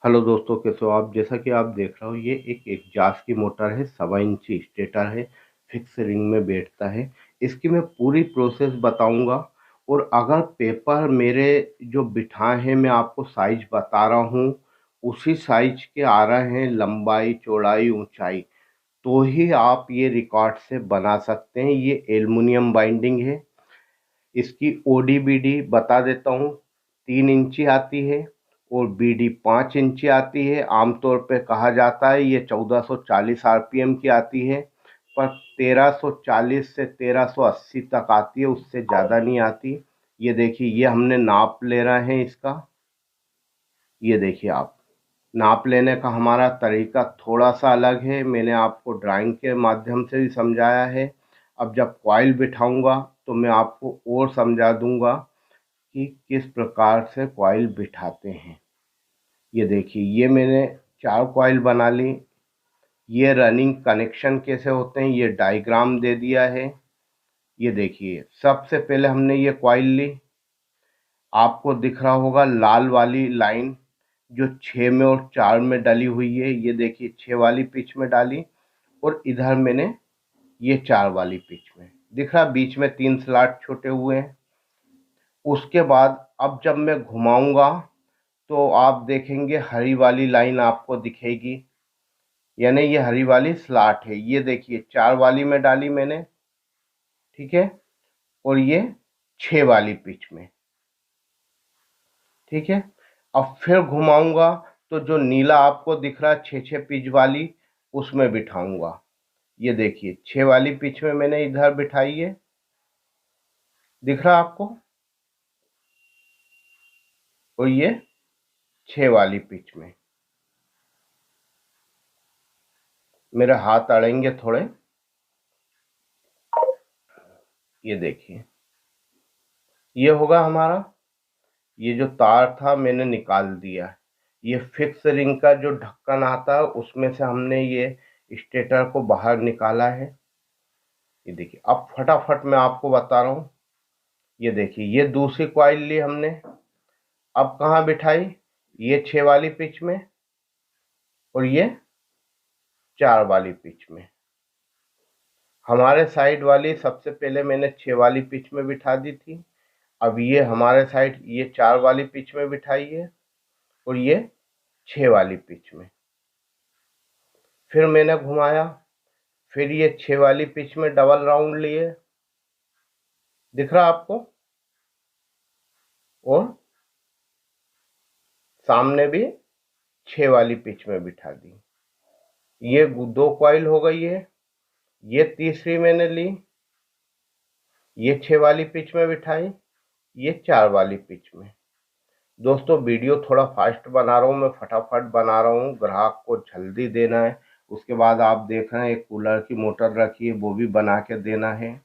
Hello दोस्तों, कैसे हो आप। जैसा कि आप देख रहे हो, ये एक एग्जास्ट की मोटर है। 1.25 इंची स्टेटर है, फिक्स रिंग में बैठता है। इसकी मैं पूरी प्रोसेस बताऊंगा। और अगर पेपर मेरे जो बिठाए हैं, मैं आपको साइज बता रहा हूँ, उसी साइज के आ रहे हैं, लंबाई चौड़ाई ऊंचाई, तो ही आप ये रिकॉर्ड से बना सकते हैं। ये एल्युमिनियम बाइंडिंग है। इसकी OD/BD बता देता हूँ। 3 इंची आती है और BD 5 इंची आती है। आमतौर पे कहा जाता है ये 1440 RPM की आती है, पर 1340 से 1380 तक आती है, उससे ज़्यादा नहीं आती। ये देखिए, ये हमने नाप ले रहे हैं इसका। ये देखिए आप, नाप लेने का हमारा तरीका थोड़ा सा अलग है। मैंने आपको ड्राइंग के माध्यम से भी समझाया है। अब जब कॉइल बिठाऊंगा तो मैं आपको और समझा दूंगा कि किस प्रकार से कॉइल बिठाते हैं। ये देखिए, ये मैंने 4 कॉइल बना ली। ये रनिंग कनेक्शन कैसे होते हैं ये डायग्राम दे दिया है। ये देखिए, सबसे पहले हमने ये कॉइल ली। आपको दिख रहा होगा लाल वाली लाइन जो 6 में और 4 में डली हुई है। ये देखिए, 6 वाली पिच में डाली और इधर मैंने ये 4 वाली पिच में। दिख रहा, बीच में 3 स्लॉट छोटे हुए हैं। उसके बाद अब जब मैं घुमाऊंगा तो आप देखेंगे हरी वाली लाइन आपको दिखेगी, यानी ये हरी वाली स्लॉट है। ये देखिए, 4 वाली में डाली मैंने, ठीक है, और ये 6 वाली पिच में, ठीक है। अब फिर घुमाऊंगा तो जो नीला आपको दिख रहा है 6-6 पिच वाली, उसमें बिठाऊंगा। ये देखिए, 6 वाली पिच में मैंने इधर बिठाई है, दिख रहा आपको, और ये 6 वाली पिच में। मेरे हाथ अड़ेंगे थोड़े। ये देखिए, ये होगा हमारा। ये जो तार था मैंने निकाल दिया। ये फिक्स रिंग का जो ढक्कन आता है उसमें से हमने ये स्टेटर को बाहर निकाला है। ये देखिए, अब फटाफट मैं आपको बता रहा हूँ। ये देखिए, ये दूसरी कॉइल ली हमने। अब कहाँ बिठाई, ये 6 वाली पिच में और ये 4 वाली पिच में। हमारे साइड वाली सबसे पहले मैंने 6 वाली पिच में बिठा दी थी। अब ये हमारे साइड ये 4 वाली पिच में बिठाई है और ये 6 वाली पिच में। फिर मैंने घुमाया, फिर ये 6 वाली पिच में डबल राउंड लिए, दिख रहा आपको, और सामने भी 6 वाली पिच में बिठा दी। ये 2 कॉइल हो गई है। ये तीसरी मैंने ली, ये 6 वाली पिच में बिठाई, ये 4 वाली पिच में। दोस्तों, वीडियो थोड़ा फास्ट बना रहा हूँ मैं, फटाफट बना रहा हूँ, ग्राहक को जल्दी देना है। उसके बाद आप देख रहे हैं एक कूलर की मोटर रखी है, वो भी बना के देना है।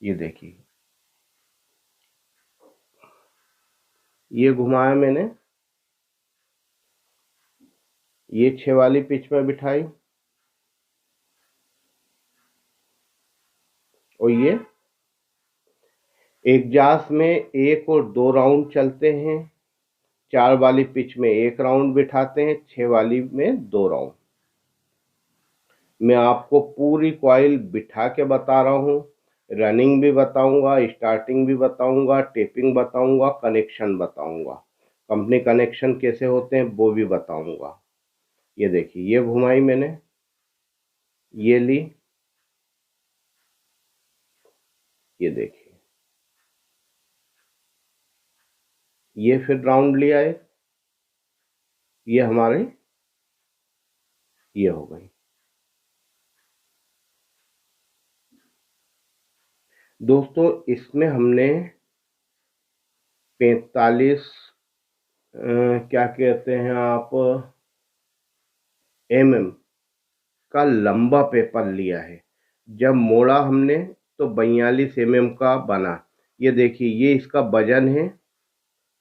ये देखिए, ये घुमाया मैंने, ये 6 वाली पिच में बिठाई और ये एग्जास्ट में 1 और 2 राउंड चलते हैं। 4 वाली पिच में 1 राउंड बिठाते हैं, 6 वाली में 2 राउंड। मैं आपको पूरी कॉइल बिठा के बता रहा हूँ। रनिंग भी बताऊंगा, स्टार्टिंग भी बताऊंगा, टेपिंग बताऊंगा, कनेक्शन बताऊंगा, कंपनी कनेक्शन कैसे होते हैं वो भी बताऊंगा। ये देखिए, ये घुमाई मैंने, ये ली, ये देखिए, ये फिर राउंड लिया है। ये हमारे ये हो गई। दोस्तों, इसमें हमने 45 क्या कहते हैं आप, का लंबा पेपर लिया है। जब मोड़ा हमने तो 42 का बना। ये देखिए, ये इसका वजन है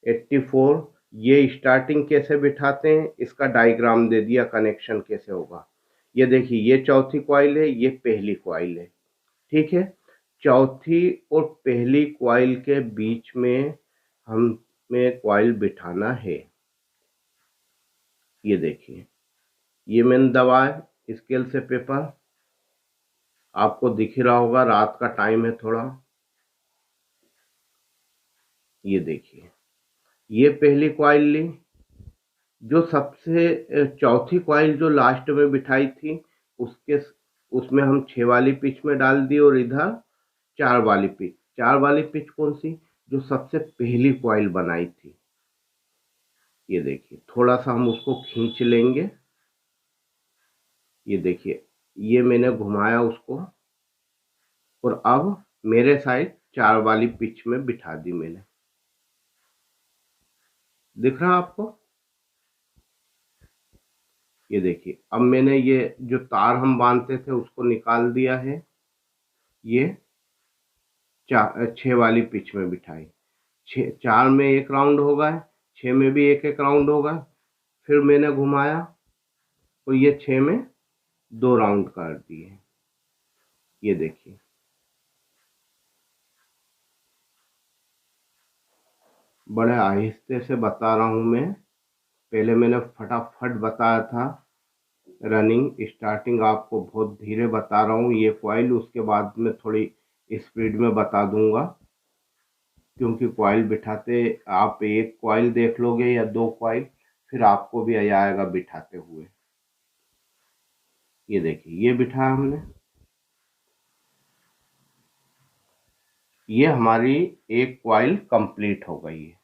84। ये स्टार्टिंग कैसे बिठाते हैं इसका डायग्राम दे दिया, कनेक्शन कैसे होगा। ये देखिए, ये चौथी कॉइल है, ये पहली कॉइल है, ठीक है। चौथी और पहली कॉइल के बीच में हमें कॉइल बिठाना है। ये देखिए, ये मैंने दबाया स्केल से पेपर, आपको दिख ही रहा होगा, रात का टाइम है थोड़ा। ये देखिए, ये पहली कॉइल ली, जो सबसे चौथी कॉइल जो लास्ट में बिठाई थी, उसके उसमें हम 6 वाली पिच में डाल दी, और इधर 4 वाली पिच। 4 वाली पिच कौन सी? जो सबसे पहली कॉइल बनाई थी। ये देखिए, थोड़ा सा हम उसको खींच लेंगे। ये देखिए, ये मैंने घुमाया उसको, और अब मेरे साइड 4 वाली पिच में बिठा दी मैंने। दिख रहा आपको? ये देखिए, अब मैंने ये जो तार हम बांधते थे उसको निकाल दिया है, ये 6 वाली पिच में बिठाई। 4 में एक राउंड होगा, 6 में भी एक एक राउंड होगा, फिर मैंने घुमाया और ये 6 में 2 राउंड कर दिए। ये देखिए, बड़े आहिस्ते से बता रहा हूँ मैं, पहले मैंने फटाफट बताया था। रनिंग स्टार्टिंग आपको बहुत धीरे बता रहा हूँ ये कॉइल, उसके बाद में थोड़ी स्पीड में बता दूंगा, क्योंकि कॉइल बिठाते आप एक कॉइल देख लोगे या 2 कॉइल, फिर आपको भी आ जाएगा बिठाते हुए। ये देखिए, ये बिठाया हमने, ये हमारी एक कॉइल कंप्लीट हो गई है।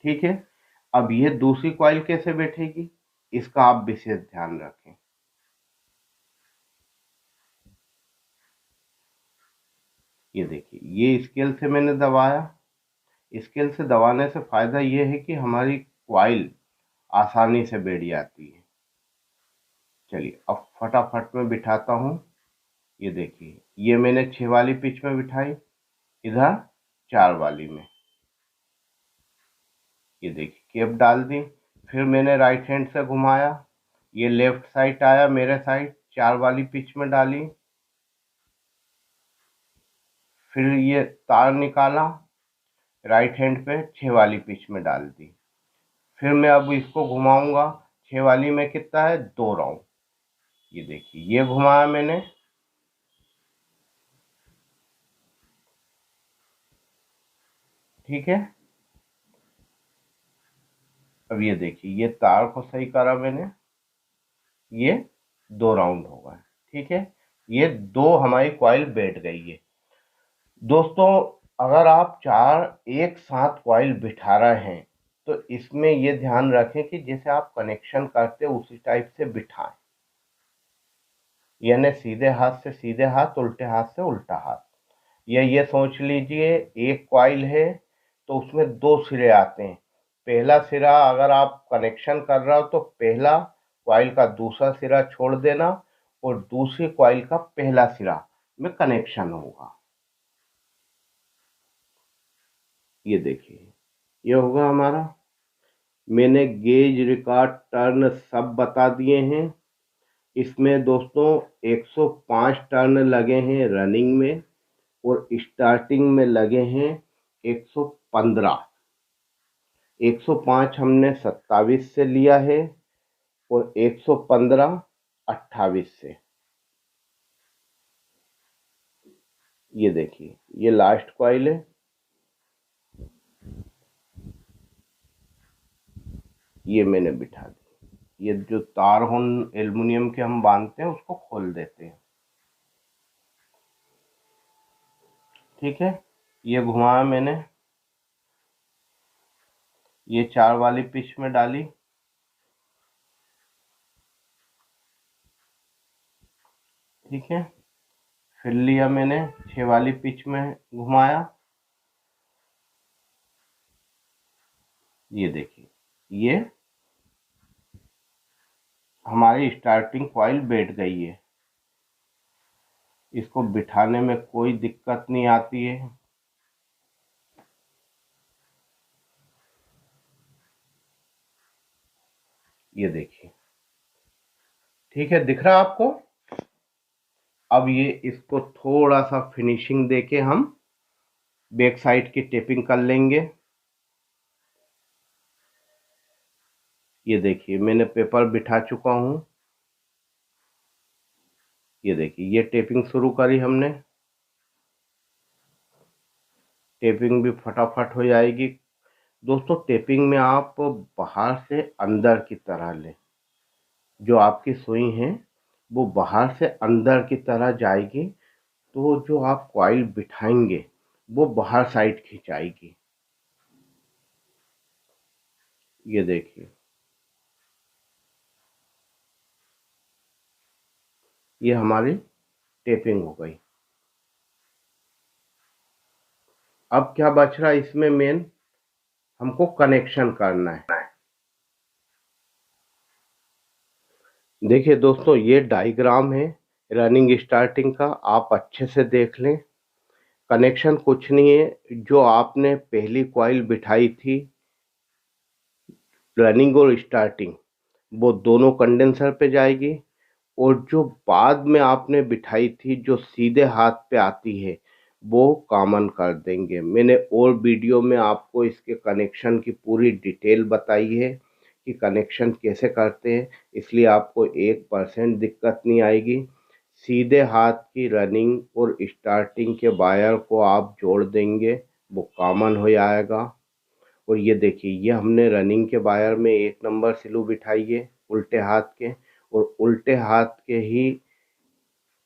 ठीक है, अब ये दूसरी कॉइल कैसे बैठेगी, इसका आप विशेष ध्यान रखें। ये देखिए, ये स्केल से मैंने दबाया। स्केल से दबाने से फायदा ये है कि हमारी कॉइल आसानी से बैठ जाती है। चलिए, अब फटाफट में बिठाता हूँ। ये देखिए, ये मैंने 6 वाली पिच में बिठाई, इधर 4 वाली में। ये देखिए, केप डाल दी, फिर मैंने राइट हैंड से घुमाया, ये लेफ्ट साइड आया, मेरे साइड 4 वाली पिच में डाली, फिर ये तार निकाला, राइट हैंड पे 6 वाली पिच में डाल दी। फिर मैं अब इसको घुमाऊंगा, 6 वाली में कितना है, 2 राउंड। ये देखिए, ये घुमाया मैंने, ठीक है। अब ये देखिए, ये तार को सही करा मैंने, ये 2 राउंड होगा, ठीक है। ये 2 हमारी कॉइल बैठ गई है। दोस्तों, अगर आप 4 एक साथ कॉइल बिठा रहे हैं, तो इसमें ये ध्यान रखें कि जैसे आप कनेक्शन करते हो उसी टाइप से बिठाएं, यानी सीधे हाथ से सीधे हाथ, उल्टे हाथ से उल्टा हाथ। या ये सोच लीजिए, एक कॉइल है तो उसमें 2 सिरे आते हैं। पहला सिरा अगर आप कनेक्शन कर रहे हो तो पहला कॉइल का दूसरा सिरा छोड़ देना, और दूसरी कॉइल का पहला सिरा में कनेक्शन होगा। ये देखिए, ये होगा हमारा। मैंने गेज, रिकॉर्ड, टर्न सब बता दिए हैं। इसमें दोस्तों 105 टर्न लगे हैं रनिंग में, और स्टार्टिंग में लगे हैं 115। 105 हमने 27 से लिया है, और 115 28 से। ये देखिए, ये लास्ट कॉइल है, ये मैंने बिठा दी। ये जो तार होन एल्युमिनियम के हम बांधते हैं उसको खोल देते हैं, ठीक है। ये घुमाया मैंने, ये 4 वाली पिच में डाली, ठीक है। फिर लिया मैंने 6 वाली पिच में घुमाया। ये देखिए, ये हमारी स्टार्टिंग कॉइल बैठ गई है। इसको बिठाने में कोई दिक्कत नहीं आती है। ये देखिए, ठीक है, दिख रहा है आपको? अब ये इसको थोड़ा सा फिनिशिंग देके हम बैक साइड की टेपिंग कर लेंगे। ये देखिए मैंने पेपर बिठा चुका हूँ। ये देखिए ये टेपिंग शुरू करी हमने, टेपिंग भी फटाफट हो जाएगी। दोस्तों टेपिंग में आप बाहर से अंदर की तरह लें, जो आपकी सुई है वो बाहर से अंदर की तरह जाएगी, तो जो आप कॉइल बिठाएंगे वो बाहर साइड खिंचाएगी। ये देखिए ये हमारी टेपिंग हो गई। अब क्या बच रहा है इसमें, मेन हमको कनेक्शन करना है। देखिए दोस्तों ये डायग्राम है रनिंग स्टार्टिंग का, आप अच्छे से देख लें। कनेक्शन कुछ नहीं है, जो आपने पहली कॉइल बिठाई थी रनिंग और स्टार्टिंग, वो दोनों कंडेंसर पे जाएगी, और जो बाद में आपने बिठाई थी जो सीधे हाथ पे आती है वो कॉमन कर देंगे। मैंने और वीडियो में आपको इसके कनेक्शन की पूरी डिटेल बताई है कि कनेक्शन कैसे करते हैं, इसलिए आपको 1% दिक्कत नहीं आएगी। सीधे हाथ की रनिंग और स्टार्टिंग के वायर को आप जोड़ देंगे, वो कॉमन हो जाएगा। और ये देखिए ये हमने रनिंग के वायर में 1 नंबर स्लू बिठाई है उल्टे हाथ के, और उल्टे हाथ के ही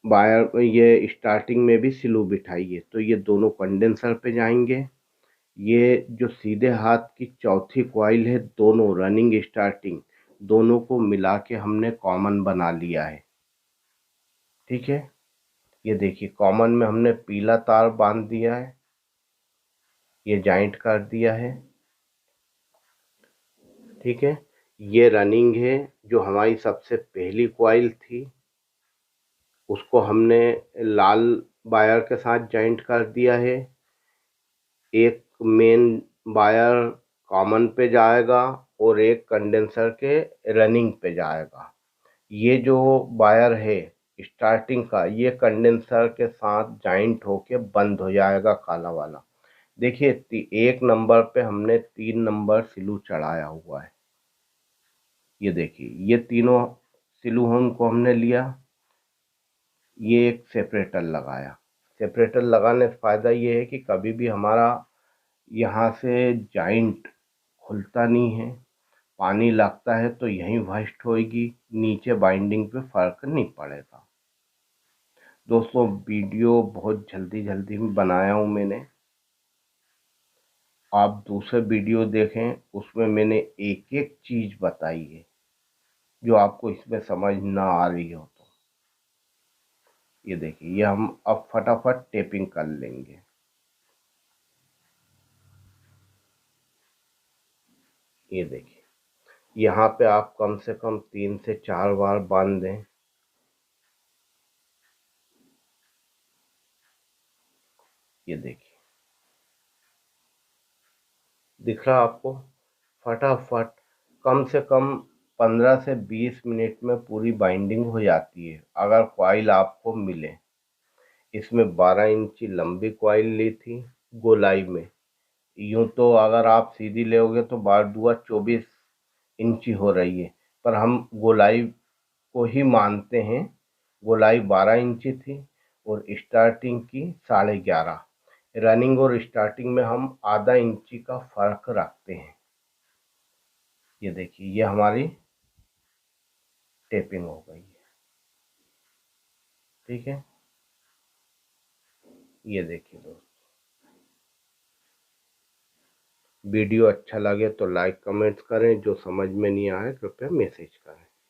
वायर ये स्टार्टिंग में भी स्लू बिठाई है, तो ये दोनों कंडेंसर पे जाएंगे। ये जो सीधे हाथ की चौथी कॉइल है, दोनों रनिंग स्टार्टिंग दोनों को मिला के हमने कॉमन बना लिया है। ठीक है, ये देखिए कॉमन में हमने पीला तार बांध दिया है, ये जॉइंट कर दिया है। ठीक है, ये रनिंग है, जो हमारी सबसे पहली कॉइल थी उसको हमने लाल वायर के साथ जॉइंट कर दिया है। एक मेन वायर कॉमन पे जाएगा और एक कंडेंसर के रनिंग पे जाएगा। ये जो वायर है स्टार्टिंग का, ये कंडेंसर के साथ जॉइंट होके बंद हो जाएगा काला वाला। देखिए 1 नंबर पे हमने 3 नंबर स्लू चढ़ाया हुआ है। ये देखिए ये तीनों स्लू को हमने लिया, ये एक सेपरेटर लगाया। सेपरेटर लगाने से फ़ायदा ये है कि कभी भी हमारा यहाँ से जॉइंट खुलता नहीं है, पानी लगता है तो यहीं बस्ट होएगी, नीचे बाइंडिंग पे फ़र्क नहीं पड़ेगा। दोस्तों वीडियो बहुत जल्दी जल्दी में बनाया हूँ मैंने, आप दूसरे वीडियो देखें, उसमें मैंने एक एक चीज़ बताई है जो आपको इसमें समझ ना आ रही हो तो। ये देखिए ये हम अब फटाफट टेपिंग कर लेंगे। ये देखिए यहाँ पे आप कम से कम 3 से 4 बार बांध दें। ये देखिए दिख रहा आपको, फटाफट कम से कम 15 से 20 मिनट में पूरी बाइंडिंग हो जाती है, अगर कॉइल आपको मिले। इसमें 12 इंची लंबी कॉइल ली थी गोलाई में। यूं तो अगर आप सीधी लेओगे तो 12 दूआ 24 इंची हो रही है, पर हम गोलाई को ही मानते हैं। गोलाई 12 इंची थी और स्टार्टिंग की 11.5। रनिंग और स्टार्टिंग में हम आधा इंची का फर्क रखते हैं। ये देखिए ये हमारी टेपिंग हो गई है। ठीक है, ये देखिए दोस्त, वीडियो अच्छा लगे तो लाइक कमेंट्स करें, जो समझ में नहीं आए कृपया मैसेज करें।